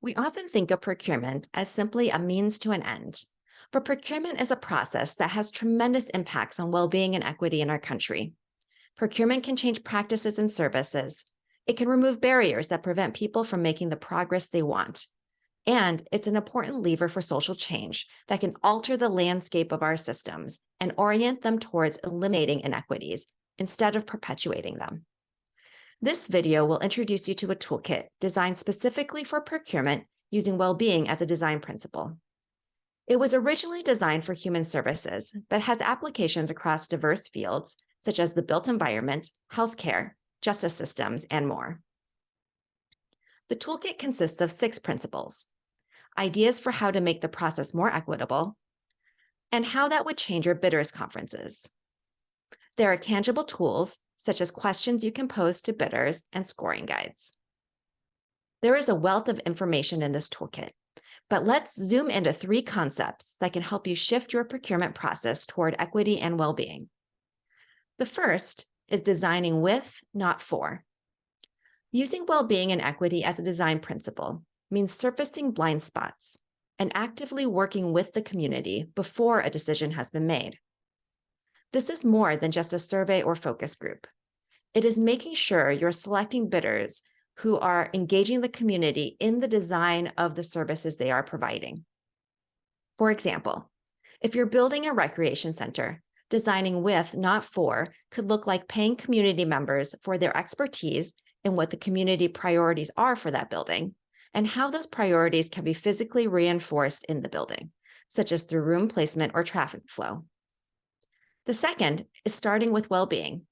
We often think of procurement as simply a means to an end, but procurement is a process that has tremendous impacts on well-being and equity in our country. Procurement can change practices and services. It can remove barriers that prevent people from making the progress they want. And it's an important lever for social change that can alter the landscape of our systems and orient them towards eliminating inequities instead of perpetuating them. This video will introduce you to a toolkit designed specifically for procurement using well-being as a design principle. It was originally designed for human services, but has applications across diverse fields such as the built environment, healthcare, justice systems, and more. The toolkit consists of 6 principles: ideas for how to make the process more equitable, and how that would change your bidders' conferences. There are tangible tools, such as questions you can pose to bidders and scoring guides. There is a wealth of information in this toolkit, but let's zoom into 3 concepts that can help you shift your procurement process toward equity and well-being. The first is designing with, not for. Using well-being and equity as a design principle means surfacing blind spots and actively working with the community before a decision has been made. This is more than just a survey or focus group. It is making sure you're selecting bidders who are engaging the community in the design of the services they are providing. For example, if you're building a recreation center, designing with, not for, could look like paying community members for their expertise in what the community priorities are for that building, and how those priorities can be physically reinforced in the building, such as through room placement or traffic flow. The second is starting with well-being.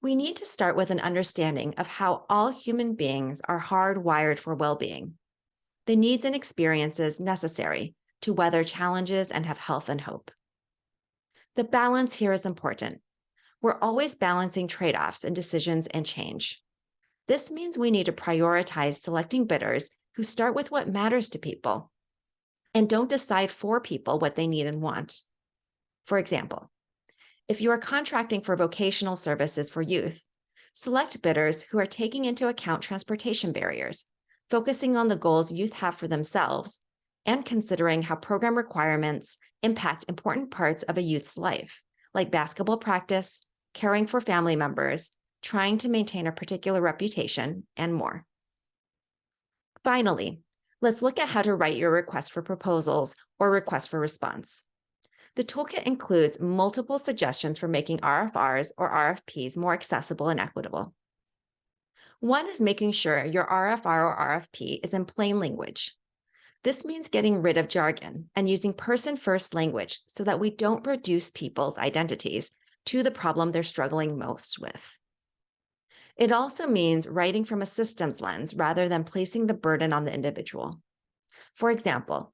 We need to start with an understanding of how all human beings are hardwired for well-being, the needs and experiences necessary to weather challenges and have health and hope. The balance here is important. We're always balancing trade-offs in decisions and change. This means we need to prioritize selecting bidders who start with what matters to people and don't decide for people what they need and want. For example, if you are contracting for vocational services for youth, select bidders who are taking into account transportation barriers, focusing on the goals youth have for themselves, and considering how program requirements impact important parts of a youth's life, like basketball practice, caring for family members, trying to maintain a particular reputation, and more. Finally, let's look at how to write your request for proposals or request for response. The toolkit includes multiple suggestions for making RFRs or RFPs more accessible and equitable. One is making sure your RFR or RFP is in plain language. This means getting rid of jargon and using person-first language so that we don't reduce people's identities to the problem they're struggling most with. It also means writing from a systems lens rather than placing the burden on the individual. For example,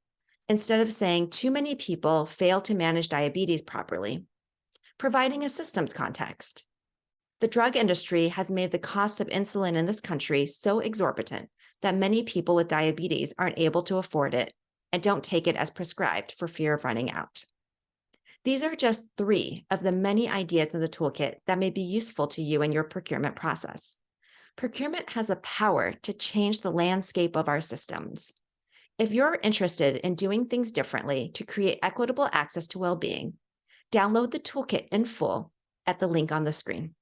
instead of saying too many people fail to manage diabetes properly, providing a systems context. The drug industry has made the cost of insulin in this country so exorbitant that many people with diabetes aren't able to afford it and don't take it as prescribed for fear of running out. These are just 3 of the many ideas in the toolkit that may be useful to you in your procurement process. Procurement has the power to change the landscape of our systems. If you're interested in doing things differently to create equitable access to well-being, download the toolkit in full at the link on the screen.